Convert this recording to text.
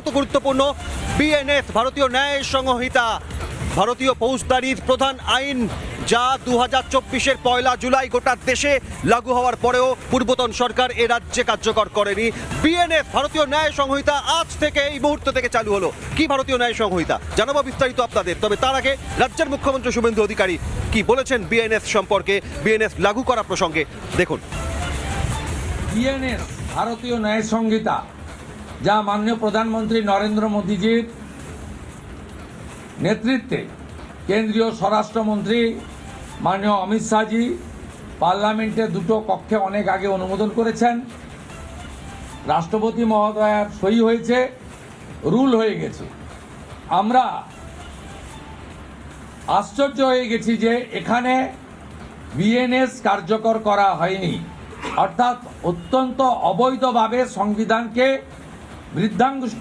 অত্যন্ত গুরুত্বপূর্ণ। বিএনএস ভারতীয় ন্যায় সংহিতা, ভারতীয় ফৌজদারির প্রধান আইন, যা 2024-এর 1 জুলাই গোটা দেশে লাগু হওয়ার পরেও পূর্বতন সরকার এ রাজ্যে কার্যকর করেনি। বিএনএস ভারতীয় ন্যায় সংহিতা আজ থেকে, এই মুহূর্ত থেকে চালু হলো। কি ভারতীয় ন্যায় সংহিতা জানাবো বিস্তারিত আপনাদের, তবে তার আগে রাজ্যের মুখ্যমন্ত্রী শুভেন্দু অধিকারী কি বলেছেন বিএনএস সম্পর্কে, বিএনএস লাগু করা প্রসঙ্গে দেখুন। বিএনএস ভারতীয় ন্যায় সংহিতা, যা মাননীয় প্রধানমন্ত্রী নরেন্দ্র মোদীজির নেতৃত্বে কেন্দ্রীয় স্বরাষ্ট্রমন্ত্রী মাননীয় অমিত শাহজি পার্লামেন্টে দুটো কক্ষে অনেক আগে অনুমোদন করেছেন। রাষ্ট্রপতি মহোদয়ার সই হয়েছে, রুল হয়ে গেছে। আমরা আশ্চর্য হয়ে গেছি যে এখানে বিএনএস কার্যকর করা হয়নি, অর্থাৎ অত্যন্ত অবৈধভাবে সংবিধানকে বৃদ্ধাঙ্গুষ্ঠ